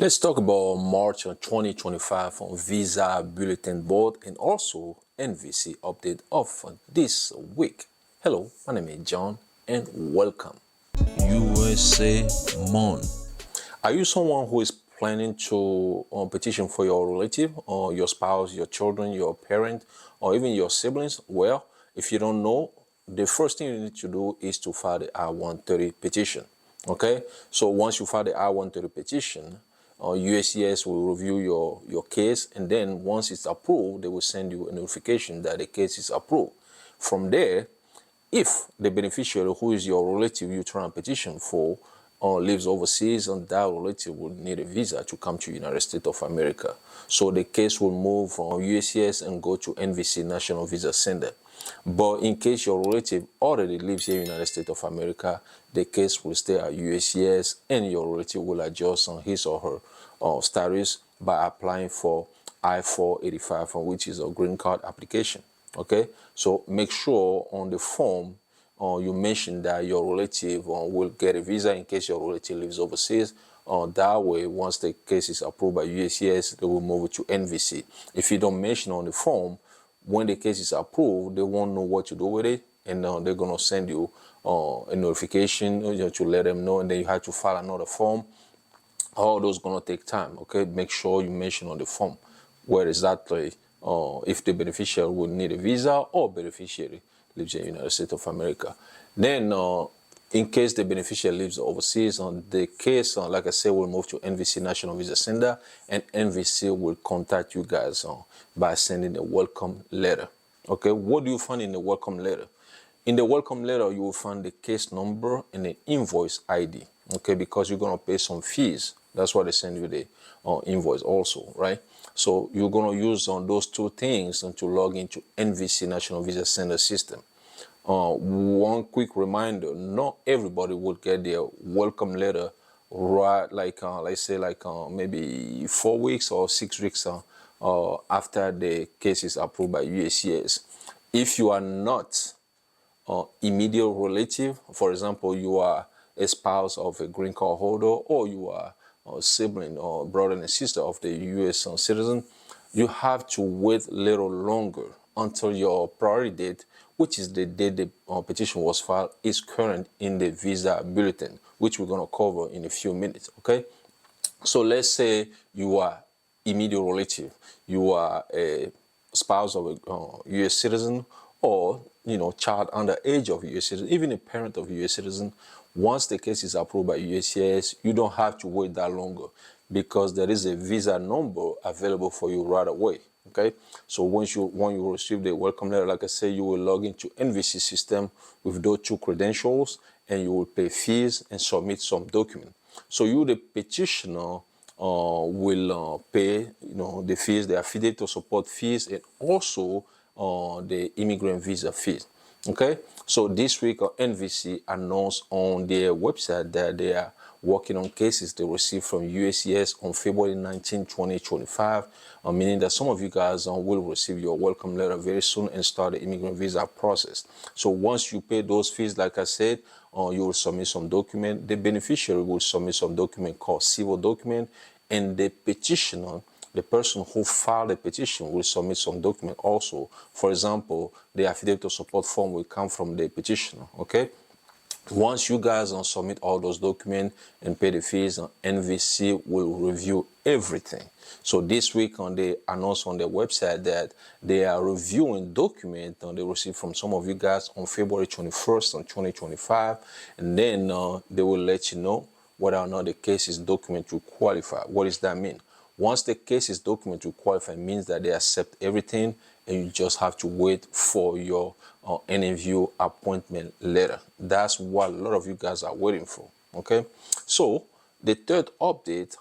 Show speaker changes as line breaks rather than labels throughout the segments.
Let's talk about March 2025 on Visa Bulletin Board and also NVC update of this week. Hello, my name is John and welcome.
USA MONDE.
Are you someone who is planning to petition for your relative or your spouse, your children, your parent, or even your siblings? Well, if you don't know, the first thing you need to do is to file the I-130 petition. Okay, so once you file the I-130 petition, USCIS will review your case, and then once it's approved, they will send you a notification that the case is approved. From there, if the beneficiary, who is your relative you trying to petition for, lives overseas, and that relative will need a visa to come to United States of America. So the case will move from USCIS and go to NVC National Visa Center. But in case your relative already lives here in the United States of America, the case will stay at USCIS and your relative will adjust on his or her status by applying for I-485, which is a green card application. Okay, so make sure on the form you mention that your relative will get a visa in case your relative lives overseas. That way, once the case is approved by USCIS, they will move it to NVC. If you don't mention on the form, when the case is approved, they won't know what to do with it, and they're going to send you a notification to let them know, and then you have to file another form. All those going to take time. Okay, make sure you mention on the form where exactly if the beneficiary would need a visa or beneficiary lives in the United States of America. Then in case the beneficiary lives overseas, the case, like I said, will move to NVC National Visa Center, and NVC will contact you guys by sending a welcome letter. Okay, what do you find in the welcome letter? In the welcome letter, you will find the case number and the invoice ID. Okay, because you're going to pay some fees. That's why they send you the invoice also, right? So you're going to use those two things to log into NVC National Visa Center system. One quick reminder, not everybody will get their welcome letter right, like let's say like maybe 4 weeks or 6 weeks after the case is approved by USCIS. If you are not immediate relative, for example, you are a spouse of a green card holder, or you are a sibling or brother and sister of the U.S. citizen, you have to wait a little longer until your priority date, which is the date the petition was filed, is current in the visa bulletin, which we're going to cover in a few minutes. Okay, so let's say you are immediate relative, you are a spouse of a U.S. citizen, or child under age of a U.S. citizen, even a parent of a U.S. citizen. Once the case is approved by USCIS, you don't have to wait that longer, because there is a visa number available for you right away. Okay, so when you receive the welcome letter, like I said, you will log into NVC system with those two credentials, and you will pay fees and submit some document. So you, the petitioner, will pay the fees, the affidavit of support fees, and also the immigrant visa fees. Okay, so this week NVC announced on their website that they are working on cases they received from USCIS on February 19, 2025, meaning that some of you guys will receive your welcome letter very soon and start the immigrant visa process. So once you pay those fees, like I said, you will submit some document. The beneficiary will submit some document called civil document, and the petitioner, the person who filed the petition, will submit some document also. For example, the affidavit of support form will come from the petitioner. Okay, once you guys submit all those documents and pay the fees, NVC will review everything. So this week they announced on their website that they are reviewing documents they received from some of you guys on February 21st, 2025, and then they will let you know whether or not the case is document to qualify. What does that mean? Once the case is document to qualify, it means that they accept everything, and you just have to wait for your interview appointment letter. That's what a lot of you guys are waiting for. Okay, so the third update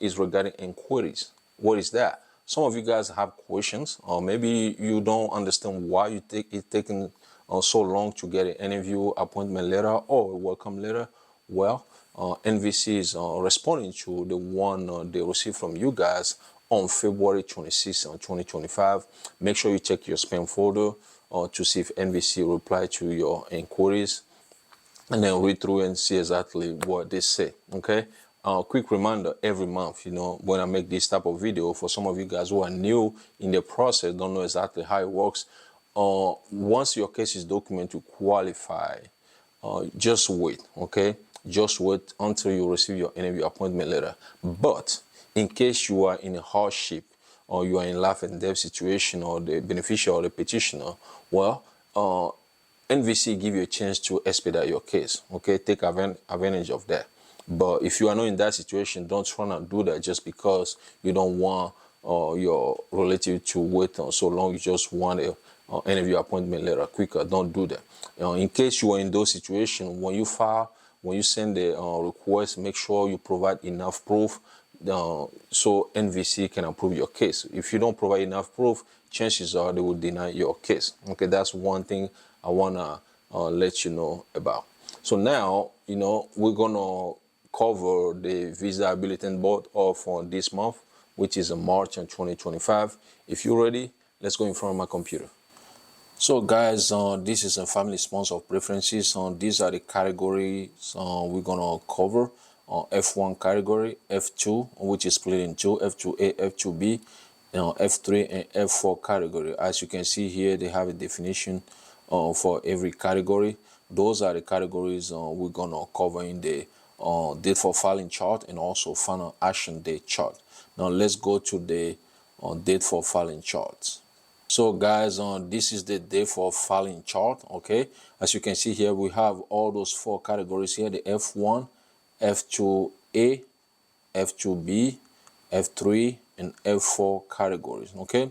is regarding inquiries. What is that? Some of you guys have questions, or maybe you don't understand why it's taking so long to get an interview appointment letter or a welcome letter. Well, NVC is responding to the one they received from you guys on February 26, 2025. Make sure you check your spam folder to see if NVC reply to your inquiries, and then read through and see exactly what they say. Okay, quick reminder every month, when I make this type of video, for some of you guys who are new in the process, don't know exactly how it works. Once your case is documented to qualify, just wait, okay? Just wait until you receive your interview appointment letter. But in case you are in a hardship or you are in life and death situation, or the beneficiary or the petitioner, well, NVC give you a chance to expedite your case, okay? Take advantage of that. But if you are not in that situation, don't try to do that just because you don't want your relative to wait so long. You just want a interview appointment letter quicker. Don't do that. In case you are in those situations, when you send the request, make sure you provide enough proof so NVC can approve your case. If you don't provide enough proof, chances are they will deny your case. Okay, that's one thing I wanna let you know about. So now, we're gonna cover the visa bulletin board of this month, which is March 2025. If you're ready, let's go in front of my computer. So guys, this is a family sponsor of preferences. These are the categories we're gonna cover. F1 category, F2, which is split in two, F2A, F2B, F3 and F4 category. As you can see here, they have a definition for every category. Those are the categories we're gonna cover in the date for filing chart and also final action date chart. Now let's go to the date for filing charts. So guys, this is the date for filing chart, okay? As you can see here, we have all those four categories here, the F1, F2A, F2B, F3, and F4 categories, okay?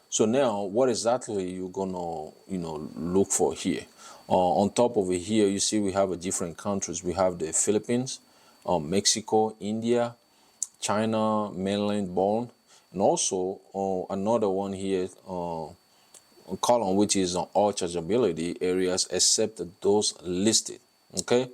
So now, what exactly you're gonna, look for here? On top of it here, you see we have a different countries. We have the Philippines, Mexico, India, China, mainland born, and also another one here, column, which is on all chargeability areas except those listed, okay?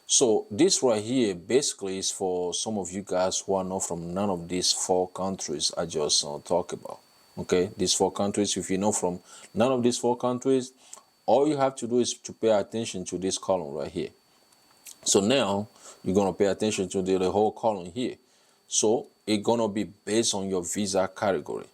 So this right here basically is for some of you guys who are not from none of these four countries I just talked about, okay? These four countries, if you're not from none of these four countries, all you have to do is to pay attention to this column right here. So now you're gonna pay attention to the whole column here. So it's gonna be based on your visa category.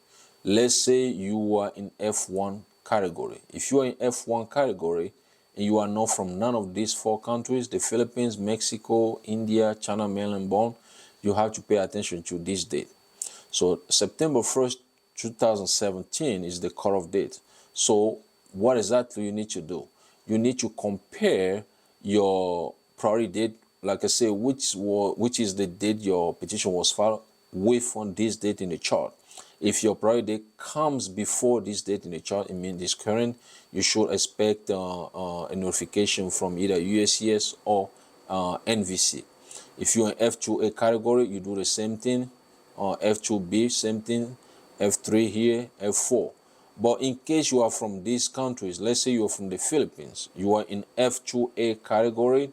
Let's say you are in F1 category. If you are in F1 category and you are not from none of these four countries, the Philippines, Mexico, India, China, mainland born, you have to pay attention to this date. So September 1st, 2017 is the cutoff date. So what exactly you need to do? You need to compare your priority date, like I say, which is the date your petition was filed with on this date in the chart. If your priority date comes before this date in the chart, it means this current, you should expect a notification from either USCIS or NVC. If you're in F2A category, you do the same thing. F2B, same thing. F3 here, F4. But in case you are from these countries, let's say you're from the Philippines, you are in F2A category,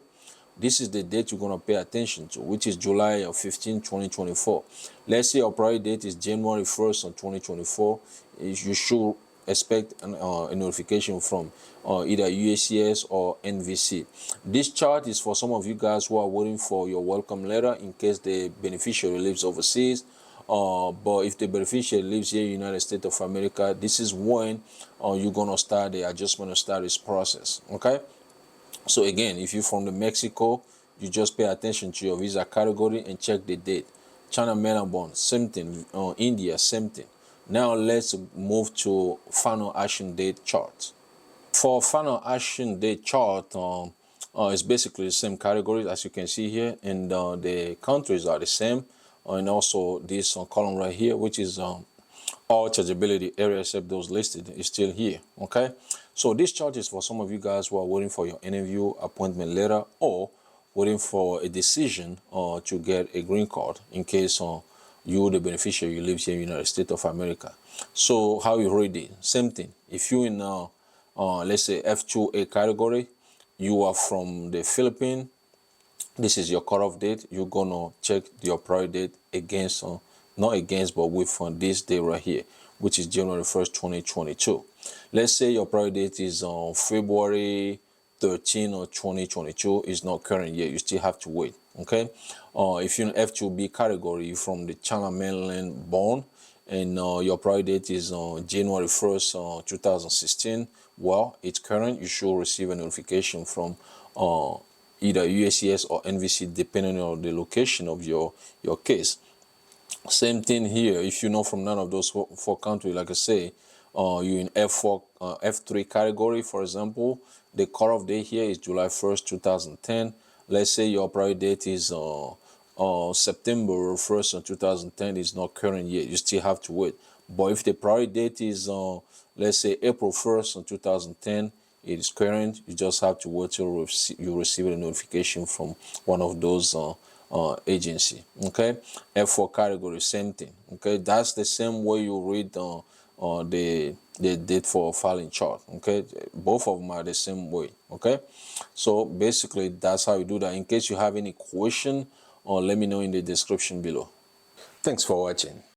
this is the date you're going to pay attention to, which is July 15, 2024. Let's say your priority date is January 1st, 2024. You should expect a notification from either USCIS or NVC. This chart is for some of you guys who are waiting for your welcome letter in case the beneficiary lives overseas. But if the beneficiary lives here in the United States of America, this is when you're going to start the adjustment status process, okay? So again, if you're from the Mexico, you just pay attention to your visa category and check the date. China mainland born, same thing. India, same thing. Now let's move to final action date chart. For final action date chart, it's basically the same categories as you can see here, and the countries are the same. And also this column right here, which is all chargeability area except those listed, is still here, okay? So this chart is for some of you guys who are waiting for your interview appointment letter or waiting for a decision to get a green card in case you, the beneficiary, lives here in the United States of America. So how you read it? Same thing. If you're in, let's say, F2A category, you are from the Philippines, this is your cutoff date. You're gonna check your priority date against, not against, but with this day right here, which is January 1st, 2022. Let's say your priority date is on February 13 or 2022. Is not current yet. You still have to wait. Okay. If you're in F2B category, you're from the China mainland born, and your priority date is January 1st, 2016, well, it's current. You should receive a notification from either USCIS or NVC, depending on the location of your case. Same thing here. If you know from none of those four countries, like I say, you're in F4, F3 category, for example, the cutoff date here is July 1st, 2010. Let's say your priority date is September 1st, 2010, is not current yet. You still have to wait. But if the priority date is, let's say, April 1st, 2010, it is current. You just have to wait till you receive a notification from one of those agency. Okay, F4 category, same thing. Okay, that's the same way you read the date for filing chart. Okay, both of them are the same way. Okay, so basically that's how you do that. In case you have any question, let me know in the description below. Thanks for watching.